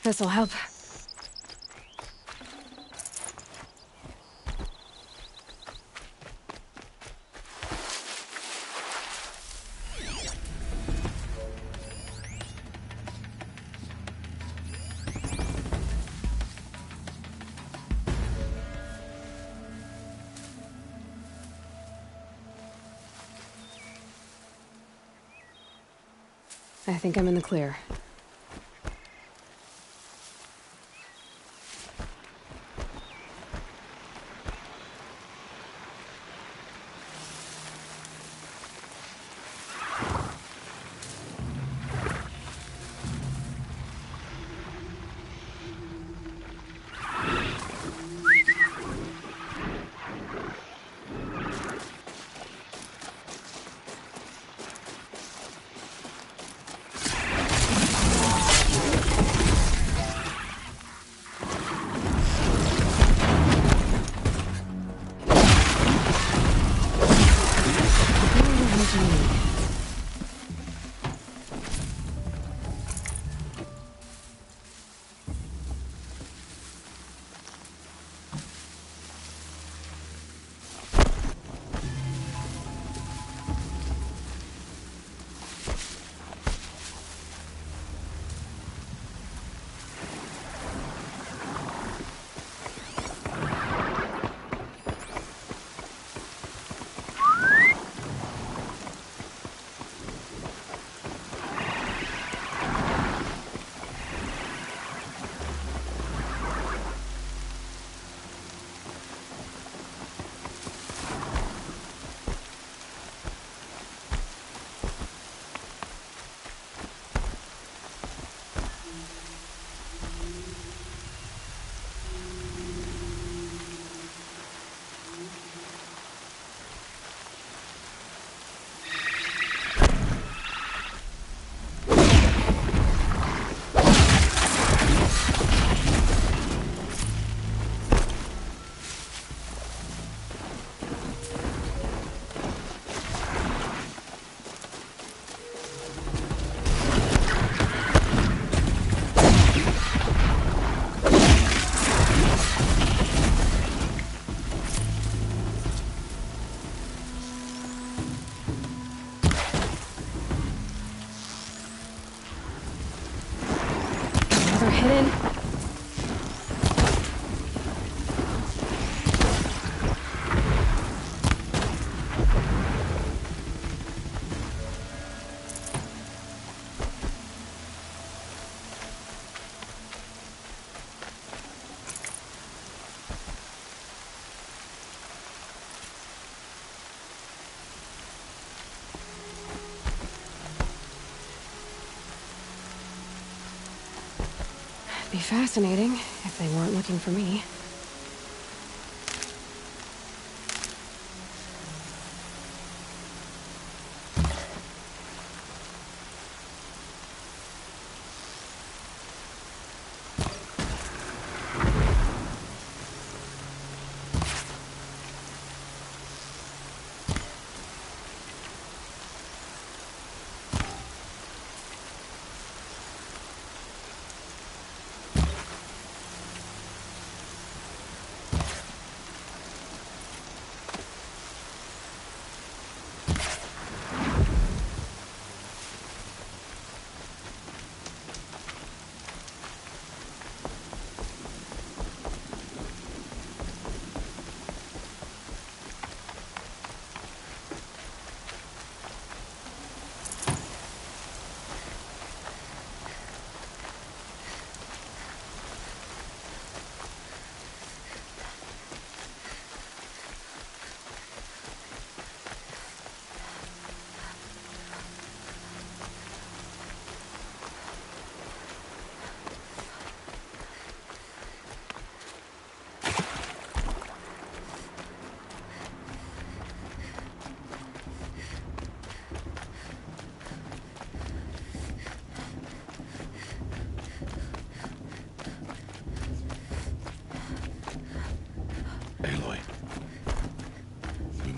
This'll help. I think I'm in the clear. They're hidden. Be fascinating if they weren't looking for me.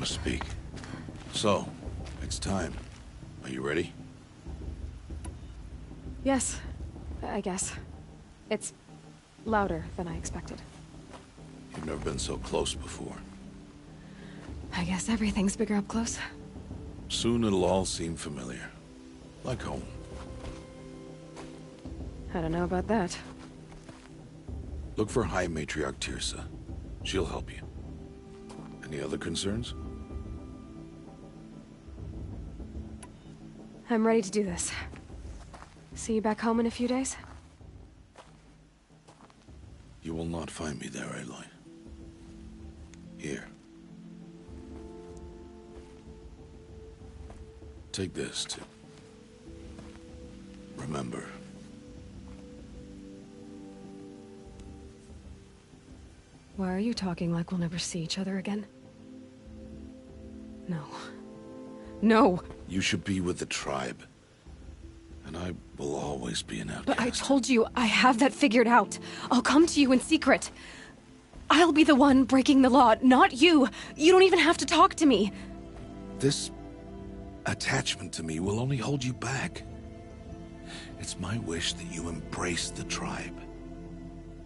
Speak. So, it's time. Are you ready? Yes, I guess. It's louder than I expected. You've never been so close before. I guess everything's bigger up close. Soon it'll all seem familiar. Like home. I don't know about that. Look for High Matriarch Tirsa. She'll help you. Any other concerns? I'm ready to do this. See you back home in a few days? You will not find me there, Aloy. Here. Take this to remember. Why are you talking like we'll never see each other again? No. No! You should be with the tribe. And I will always be an outcast. But I told you, I have that figured out. I'll come to you in secret. I'll be the one breaking the law, not you. You don't even have to talk to me. This attachment to me will only hold you back. It's my wish that you embrace the tribe.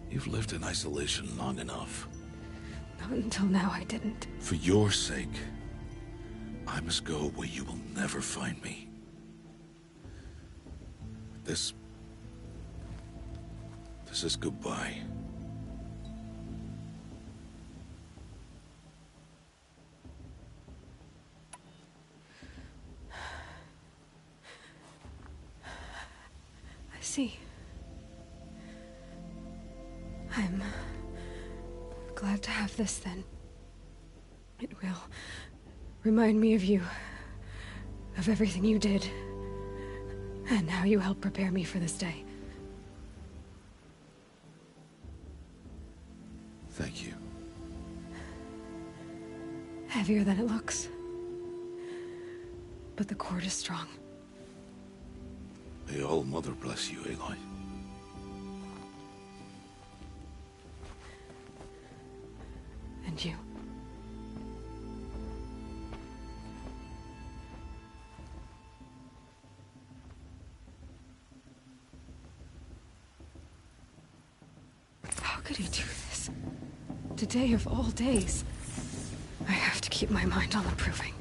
You've lived in isolation long enough. Not until now, I didn't. For your sake, I must go where you will never find me. This is goodbye. I see. I'm glad to have this then. It will remind me of you, of everything you did, and how you helped prepare me for this day. Thank you. Heavier than it looks. But the cord is strong. May All Mother bless you, Aloy. And you. How could he do this? Today of all days. I have to keep my mind on the proving.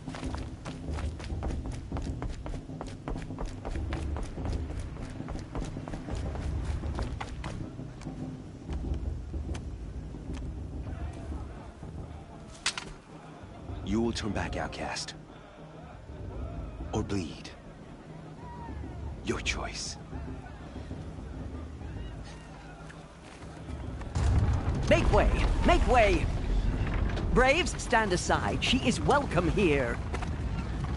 You will turn back, outcast. Or bleed. Your choice. Make way! Make way! Braves, stand aside. She is welcome here.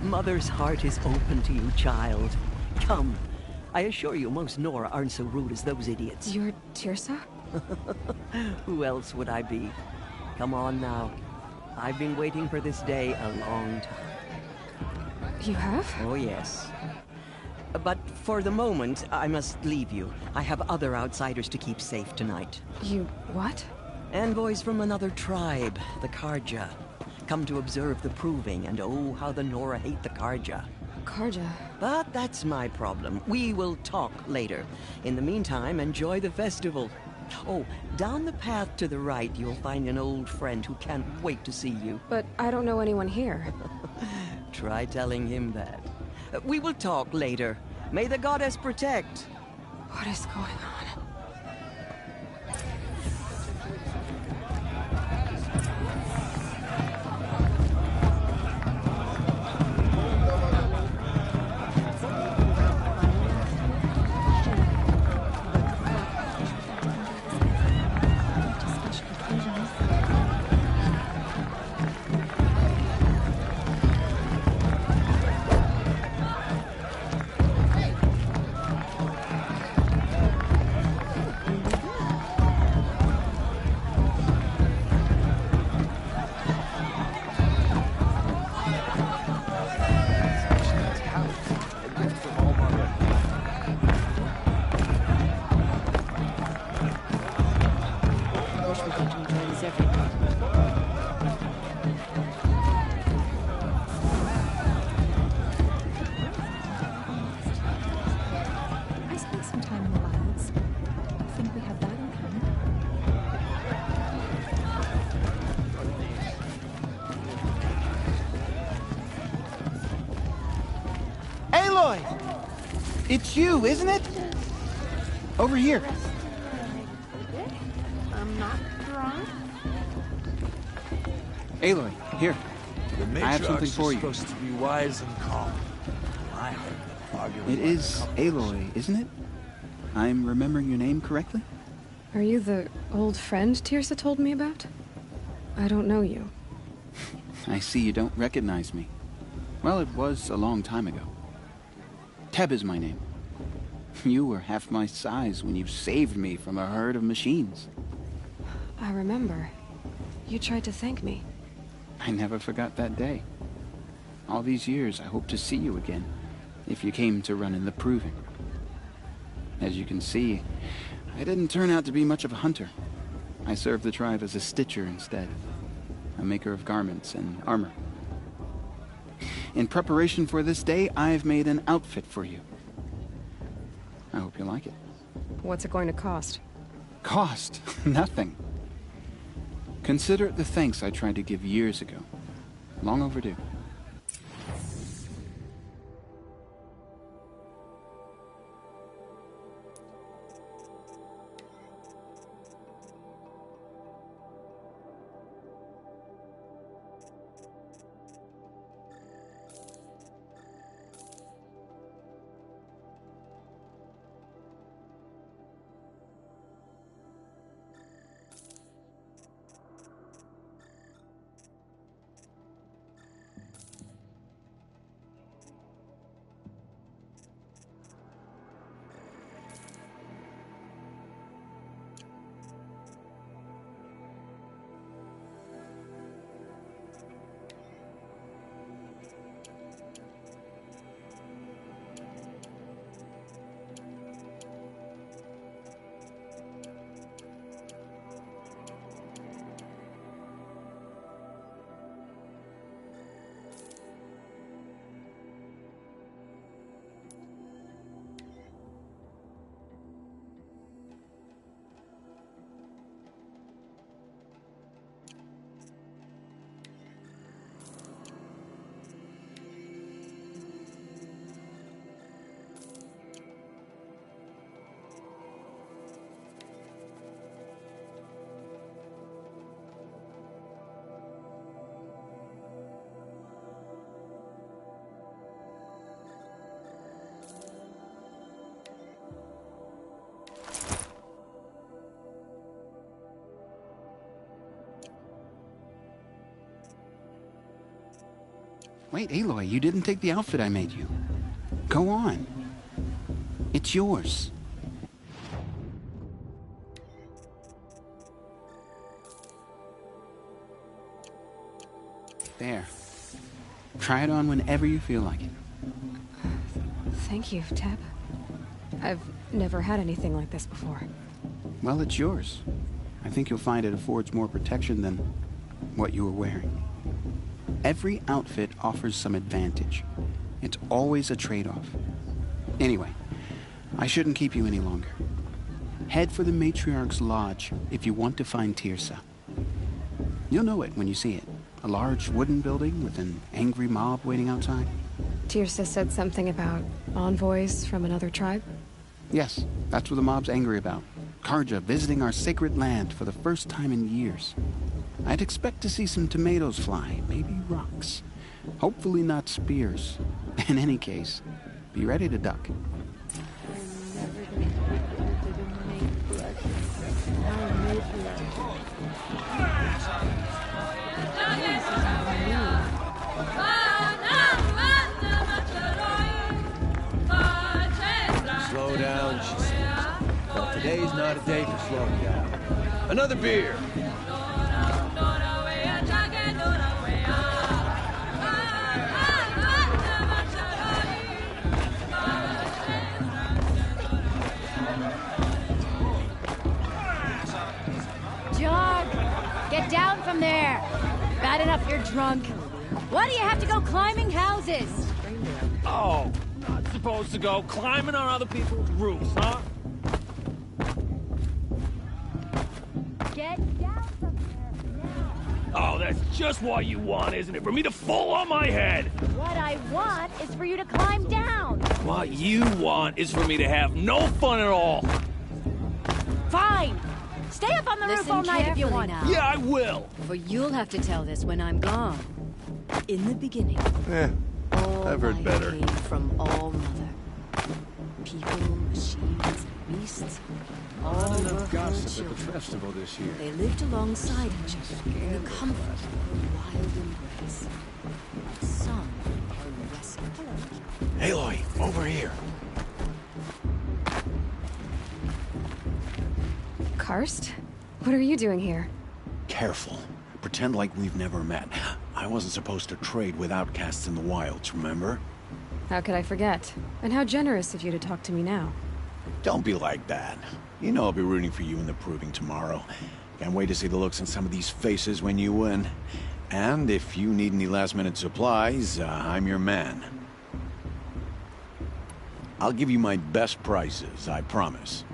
Mother's heart is open to you, child. Come. I assure you, most Nora aren't so rude as those idiots. You're Tirsa? Who else would I be? Come on now. I've been waiting for this day a long time. You have? Oh, yes. But for the moment, I must leave you. I have other outsiders to keep safe tonight. You... what? Envoys from another tribe, the Karja. Come to observe the proving, and oh, how the Nora hate the Karja. Karja. But that's my problem. We will talk later. In the meantime, enjoy the festival. Oh, down the path to the right, you'll find an old friend who can't wait to see you. But I don't know anyone here. Try telling him that. We will talk later. May the goddess protect. What is going on? I spent some time in the wilds. I think we have It's you, isn't it? Over here. I'm not drunk. Aloy, here. The I have something for you. Supposed to be wise and calm. I arguing It is Aloy, isn't it? I'm remembering your name correctly? Are you the old friend Tirsa told me about? I don't know you. I see you don't recognize me. Well, it was a long time ago. Teb is my name. You were half my size when you saved me from a herd of machines. I remember. You tried to thank me. I never forgot that day. All these years, I hope to see you again, if you came to run in the Proving. As you can see, I didn't turn out to be much of a hunter. I served the tribe as a stitcher instead, a maker of garments and armor. In preparation for this day, I've made an outfit for you. I hope you like it. What's it going to cost? Cost? Nothing. Consider it the thanks I tried to give years ago. Long overdue. Wait, Aloy, you didn't take the outfit I made you. Go on. It's yours. There. Try it on whenever you feel like it. Thank you, Teb. I've never had anything like this before. Well, it's yours. I think you'll find it affords more protection than what you were wearing. Every outfit offers some advantage. It's always a trade-off. Anyway, I shouldn't keep you any longer. Head for the Matriarch's Lodge if you want to find Tirsa. You'll know it when you see it. A large wooden building with an angry mob waiting outside. Tirsa said something about envoys from another tribe? Yes, that's what the mob's angry about. Karja visiting our sacred land for the first time in years. I'd expect to see some tomatoes fly, maybe rocks. Hopefully not spears. In any case, be ready to duck. Slow down, she says. But today's not a day for slowing down. Another beer! Get down from there! Bad enough you're drunk. Why do you have to go climbing houses? Oh, not supposed to go climbing on other people's roofs, huh? Get down from there now! Oh, that's just what you want, isn't it? For me to fall on my head. What I want is for you to climb down. What you want is for me to have no fun at all. Fine. Stay up on the roof all night if you want. Now. Yeah, I will. For you'll have to tell this when I'm gone. In the beginning, all I've heard better. came from All Mother. People, machines, and beasts. All Not were enough her gossip at the children. festival this year. They lived alongside each other in the comfort of a wild embrace. Some are rescued. Aloy, over here. Karst? What are you doing here? Careful. Pretend like we've never met. I wasn't supposed to trade with outcasts in the wilds, remember? How could I forget? And how generous of you to talk to me now. Don't be like that. You know I'll be rooting for you in the proving tomorrow. Can't wait to see the looks on some of these faces when you win. And if you need any last-minute supplies, I'm your man. I'll give you my best prices, I promise.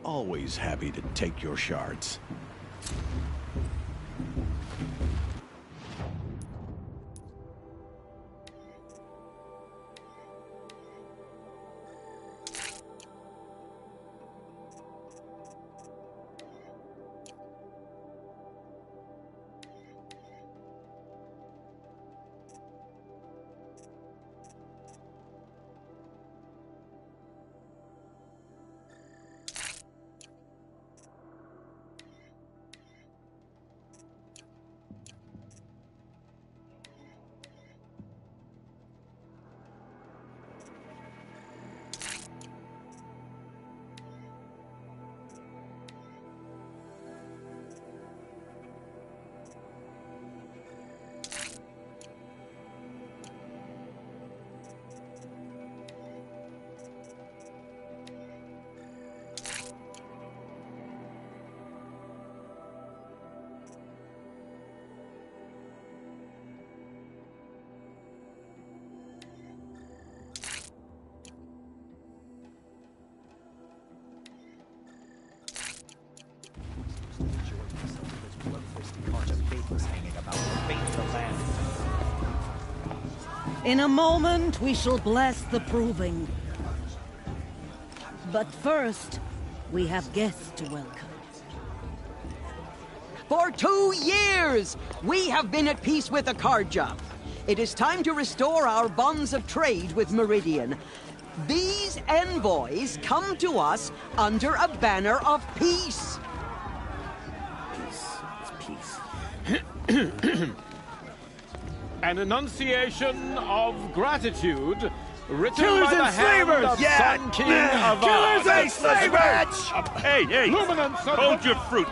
Always happy to take your shards. In a moment, we shall bless the proving. But first, we have guests to welcome. For 2 years, we have been at peace with Akarja. It is time to restore our bonds of trade with Meridian. These envoys come to us under a banner of peace. An enunciation of gratitude written Killers by the and hand slavers! of Sun King of Killers and slavers! Hey! Luminance of Hold your fruit,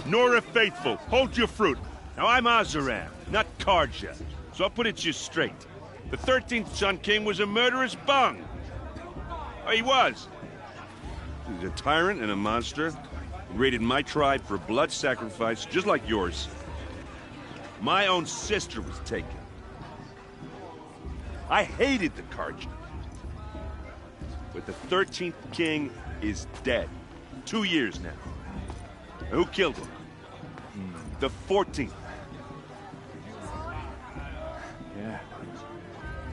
Nora Faithful. Hold your fruit. Now, I'm Azaram, not Karja, so I'll put it to you straight. The 13th Sun King was a murderous bung. Oh, he was. He's a tyrant and a monster. He raided my tribe for blood sacrifice, just like yours. My own sister was taken. I hated the Karja. But the 13th king is dead. 2 years now. Who killed him? The 14th. Yeah.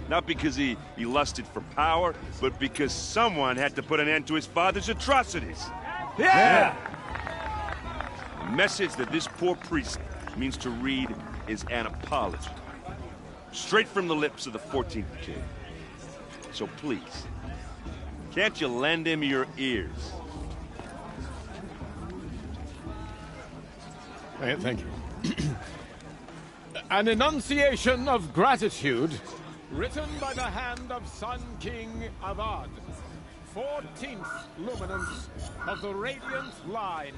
Not because he lusted for power, but because someone had to put an end to his father's atrocities. Yeah! A message that this poor priest means to read is an apology. Straight from the lips of the 14th king. So please, can't you lend him your ears? Thank you. An enunciation of gratitude, written by the hand of Sun King Avad, 14th luminance of the Radiant Line.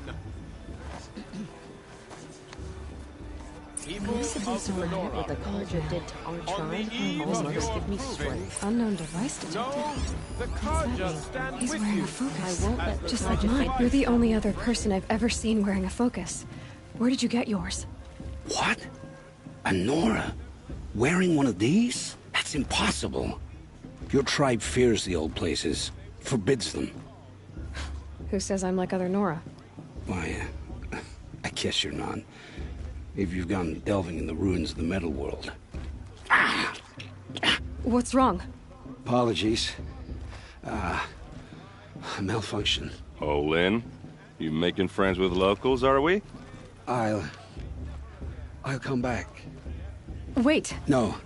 Possibly some of what the Karja did to our tribe almost give me strength. Unknown device detected. The Karja stand He's with wearing you. a focus. I won't let the Just like mine. You're the only other person I've ever seen wearing a focus. Where did you get yours? What? A Nora? Wearing one of these? That's impossible. Your tribe fears the old places. Forbids them. Who says I'm like other Nora? Why, I guess you're not. If you've gone delving in the ruins of the metal world. What's wrong? Apologies. Malfunction. Oh, Lynn, you making friends with locals, are we? I'll come back. Wait. No.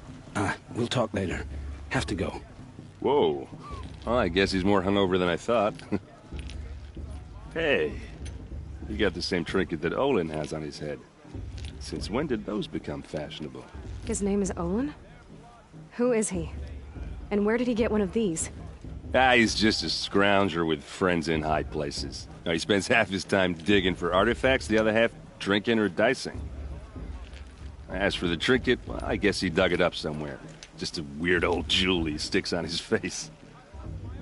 We'll talk later. Have to go. Whoa. Well, I guess he's more hungover than I thought. Hey, you got the same trinket that Olin has on his head. Since when did those become fashionable? His name is Olin? Who is he? And where did he get one of these? He's just a scrounger with friends in high places. He spends half his time digging for artifacts, the other half drinking or dicing. As for the trinket, well, I guess he dug it up somewhere. Just a weird old jewel he sticks on his face.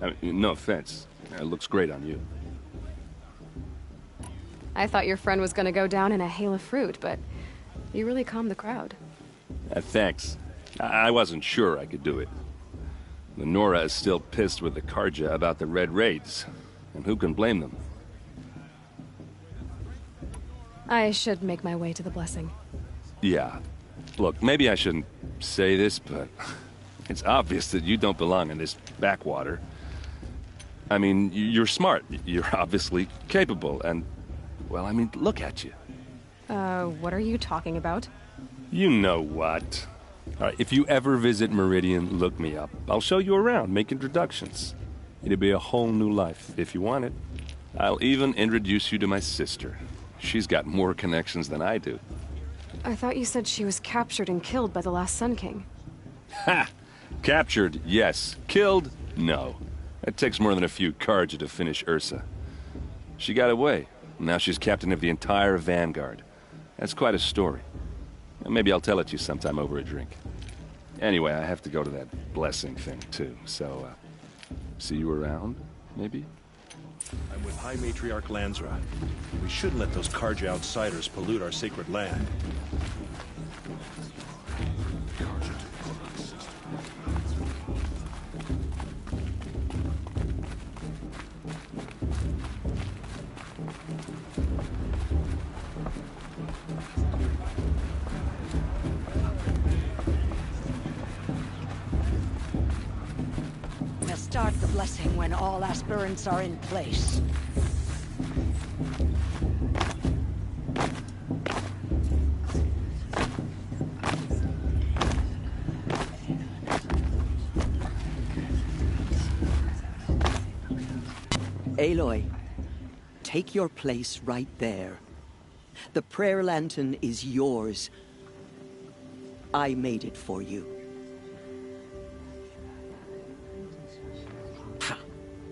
I mean, no offense. It looks great on you. I thought your friend was gonna go down in a hail of fruit, but you really calmed the crowd. Thanks. I wasn't sure I could do it. The Nora is still pissed with the Karja about the Red Raids, and who can blame them? I should make my way to the blessing. Yeah. Look, maybe I shouldn't say this, but it's obvious that you don't belong in this backwater. I mean, you're smart. You're obviously capable, and, well, I mean, look at you. What are you talking about? You know what. All right, if you ever visit Meridian, look me up. I'll show you around, make introductions. It'll be a whole new life, if you want it. I'll even introduce you to my sister. She's got more connections than I do. I thought you said she was captured and killed by the last Sun King. Ha! Captured, yes. Killed, no. It takes more than a few Karja to finish Ursa. She got away. Now she's captain of the entire Vanguard. That's quite a story. Maybe I'll tell it to you sometime over a drink. Anyway, I have to go to that blessing thing, too. So, see you around, maybe? I'm with High Matriarch Lansra. We shouldn't let those Karja outsiders pollute our sacred land. We'll start the blessing when all aspirants are in place. Aloy, take your place right there. The prayer lantern is yours. I made it for you.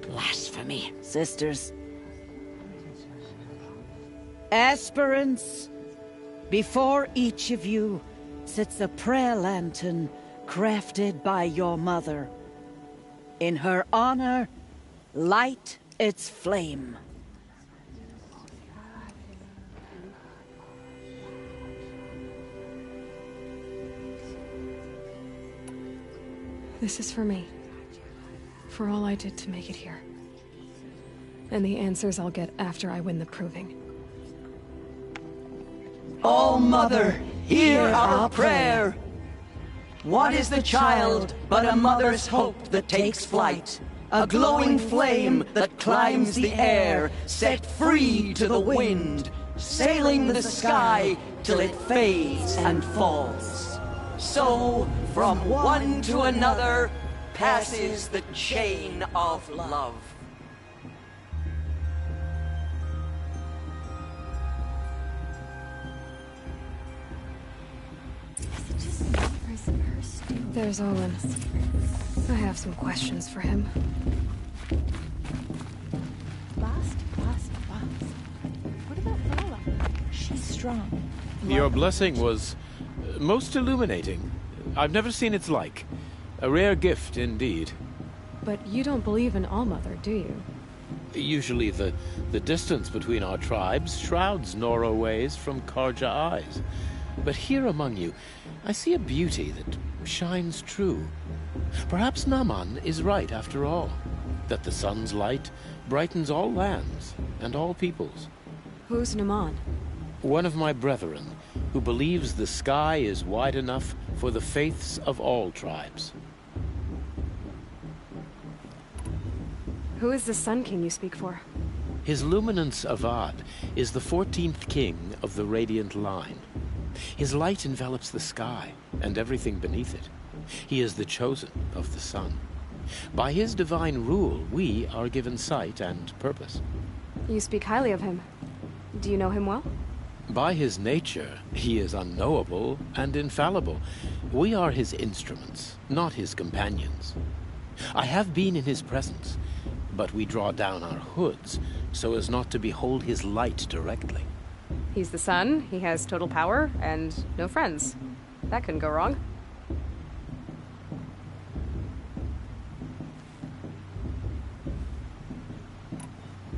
Blasphemy. Sisters. Aspirants, before each of you sits a prayer lantern crafted by your mother. In her honor, light its flame. This is for me. For all I did to make it here. And the answers I'll get after I win the proving. Oh, Mother, hear our prayer! What is the child but a mother's hope that takes flight? A glowing flame that climbs the air, set free to the wind, sailing the sky till it fades and falls. So, from one to another, passes the chain of love. There's Olin. I have some questions for him. Bast. What about Vala? She's strong. Your blessing was most illuminating. I've never seen its like. A rare gift indeed. But you don't believe in Allmother, do you? Usually the distance between our tribes shrouds Nora ways from Karja eyes. But here among you, I see a beauty that shines true. Perhaps Naman is right after all, that the sun's light brightens all lands and all peoples. Who's Naman? One of my brethren, who believes the sky is wide enough for the faiths of all tribes. Who is the Sun King you speak for? His Luminance Avad is the 14th king of the Radiant Line. His light envelops the sky and everything beneath it. He is the chosen of the sun. By his divine rule, we are given sight and purpose. You speak highly of him. Do you know him well? By his nature, he is unknowable and infallible. We are his instruments, not his companions. I have been in his presence, but we draw down our hoods so as not to behold his light directly. He's the sun, he has total power, and no friends. That couldn't go wrong.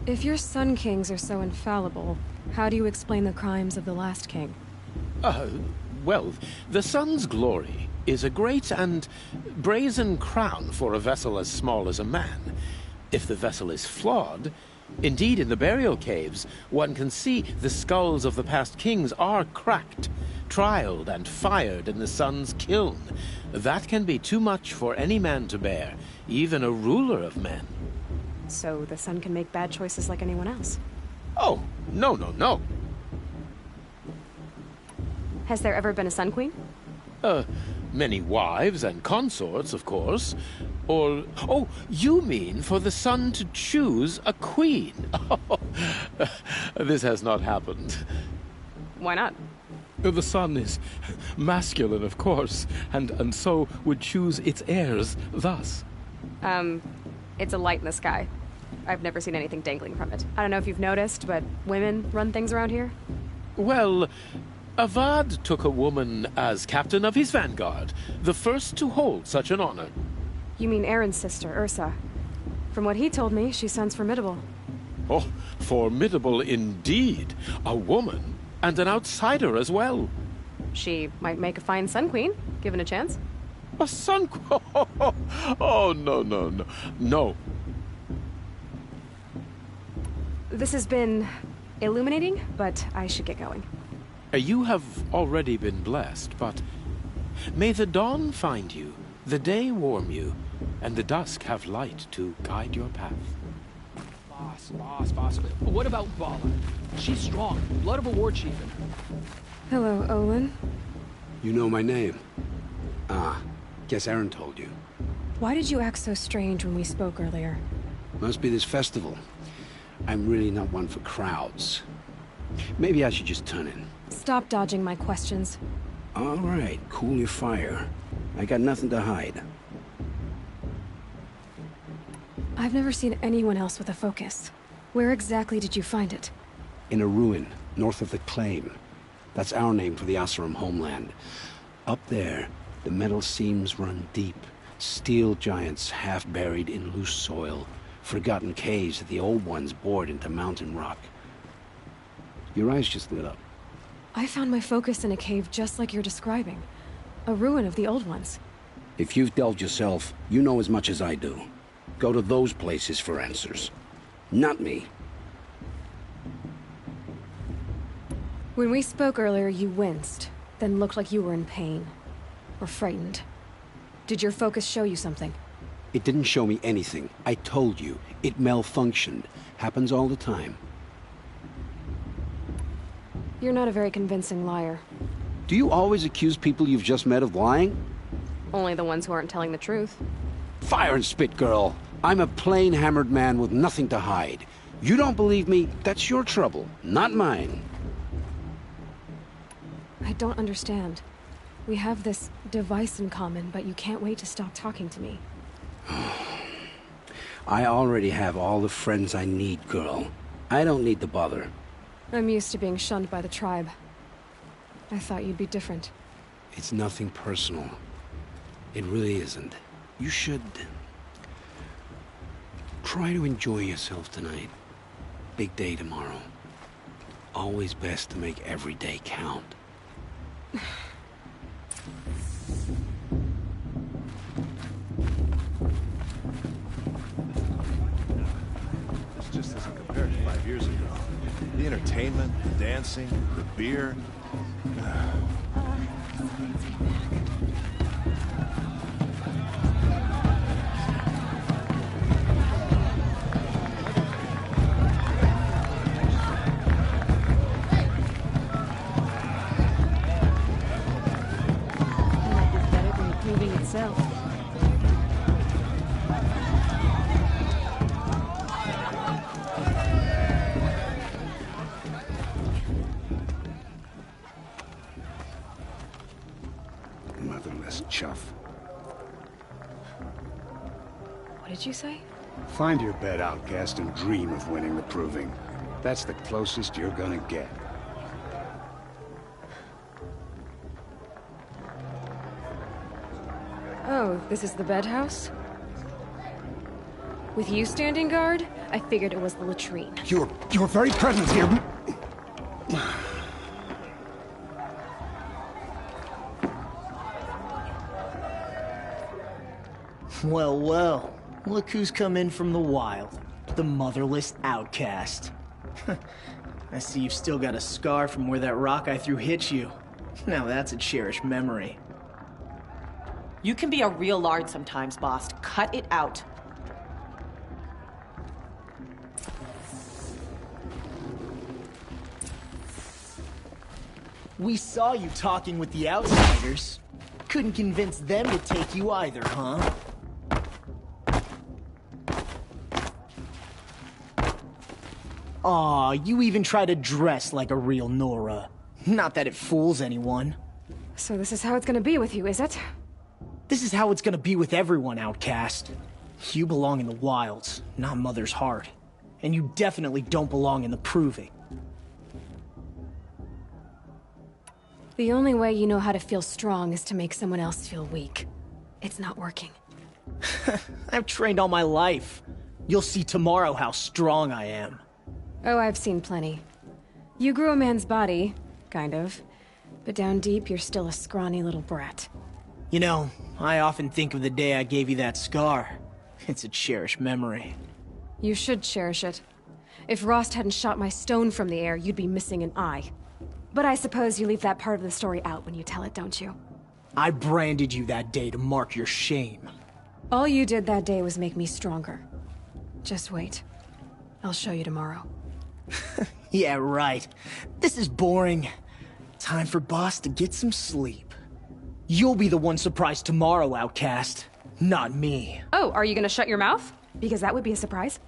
If your Sun Kings are so infallible, how do you explain the crimes of the last king? Well, the sun's glory is a great and brazen crown for a vessel as small as a man. If the vessel is flawed, indeed in the burial caves, one can see the skulls of the past kings are cracked, trialed and fired in the sun's kiln. That can be too much for any man to bear, even a ruler of men. So the sun can make bad choices like anyone else? Oh, no. Has there ever been a Sun Queen? Many wives and consorts, of course. Or, oh, you mean for the sun to choose a queen? This has not happened. Why not? The sun is masculine, of course, and so would choose its heirs thus. It's a light in the sky. I've never seen anything dangling from it. I don't know if you've noticed, but women run things around here? Well, Avad took a woman as captain of his vanguard, the first to hold such an honor. You mean Erend's sister, Ursa. From what he told me, she sounds formidable. Oh, formidable indeed. A woman, and an outsider as well. She might make a fine Sun Queen, given a chance. A Sun Queen? Oh, no. No. This has been illuminating, but I should get going. You have already been blessed, but may the dawn find you, the day warm you, and the dusk have light to guide your path. Boss. What about Vala? She's strong, blood of a war chief in her. Hello, Olin. You know my name? Ah, guess Erend told you. Why did you act so strange when we spoke earlier? Must be this festival. I'm really not one for crowds. Maybe I should just turn in. Stop dodging my questions. All right, cool your fire. I got nothing to hide. I've never seen anyone else with a focus. Where exactly did you find it? In a ruin, north of the Claim. That's our name for the Asuram homeland. Up there, the metal seams run deep. Steel giants half buried in loose soil. Forgotten caves that the old ones bored into mountain rock. Your eyes just lit up. I found my focus in a cave just like you're describing. A ruin of the old ones. If you've delved yourself, you know as much as I do. Go to those places for answers. Not me. When we spoke earlier, you winced, then looked like you were in pain. Or frightened. Did your focus show you something? It didn't show me anything. I told you. It malfunctioned. Happens all the time. You're not a very convincing liar. Do you always accuse people you've just met of lying? Only the ones who aren't telling the truth. Fire and spit, girl. I'm a plain hammered man with nothing to hide. You don't believe me, that's your trouble, not mine. I don't understand. We have this device in common, but you can't wait to stop talking to me. I already have all the friends I need, girl. I don't need the bother. I'm used to being shunned by the tribe. I thought you'd be different. It's nothing personal. It really isn't. You should... try to enjoy yourself tonight. Big day tomorrow. Always best to make every day count. This just isn't compared to 5 years ago. The entertainment, the dancing, the beer. Itself. Motherless chuff. What did you say? Find your bed, outcast, and dream of winning the proving. That's the closest you're gonna get. Oh, this is the bedhouse? With you standing guard, I figured it was the latrine. Your very presence here... Well, well. Look who's come in from the wild. The motherless outcast. I see you've still got a scar from where that rock I threw hit you. Now that's a cherished memory. You can be a real lard sometimes, Bast. Cut it out. We saw you talking with the outsiders. Couldn't convince them to take you either, huh? Aw, you even try to dress like a real Nora. Not that it fools anyone. So this is how it's gonna be with you, is it? This is how it's gonna be with everyone, outcast. You belong in the wilds, not Mother's Heart. And you definitely don't belong in the Proving. The only way you know how to feel strong is to make someone else feel weak. It's not working. I've trained all my life. You'll see tomorrow how strong I am. Oh, I've seen plenty. You grew a man's body, kind of. But down deep, you're still a scrawny little brat. You know, I often think of the day I gave you that scar. It's a cherished memory. You should cherish it. If Rost hadn't shot my stone from the air, you'd be missing an eye. But I suppose you leave that part of the story out when you tell it, don't you? I branded you that day to mark your shame. All you did that day was make me stronger. Just wait. I'll show you tomorrow. Yeah, right. This is boring. Time for Bast to get some sleep. You'll be the one surprised tomorrow, outcast. Not me. Oh, are you gonna shut your mouth? Because that would be a surprise.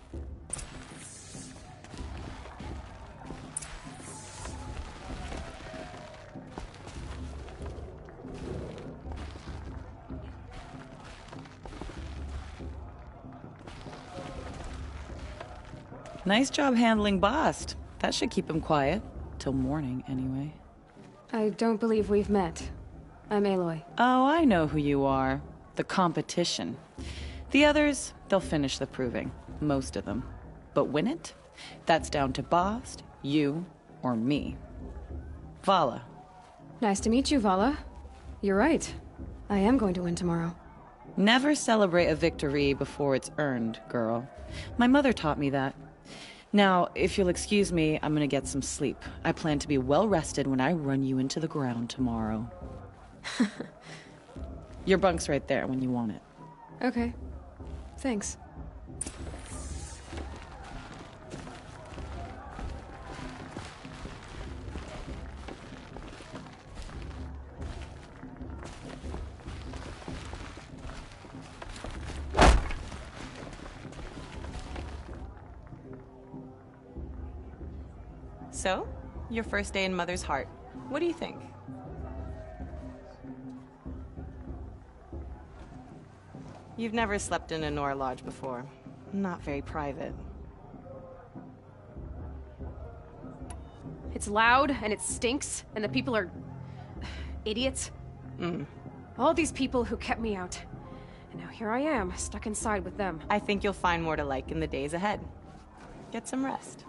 Nice job handling Bast. That should keep him quiet. Till morning, anyway. I don't believe we've met. I'm Aloy. Oh, I know who you are. The competition. The others, they'll finish the proving. Most of them. But win it? That's down to Bast, you, or me. Vala. Nice to meet you, Vala. You're right. I am going to win tomorrow. Never celebrate a victory before it's earned, girl. My mother taught me that. Now, if you'll excuse me, I'm gonna get some sleep. I plan to be well rested when I run you into the ground tomorrow. Your bunk's right there when you want it. Okay. Thanks. So, your first day in Mother's heart. What do you think? You've never slept in a Nora lodge before. Not very private. It's loud, and it stinks, and the people are... idiots. All these people who kept me out. And now here I am, stuck inside with them. I think you'll find more to like in the days ahead. Get some rest.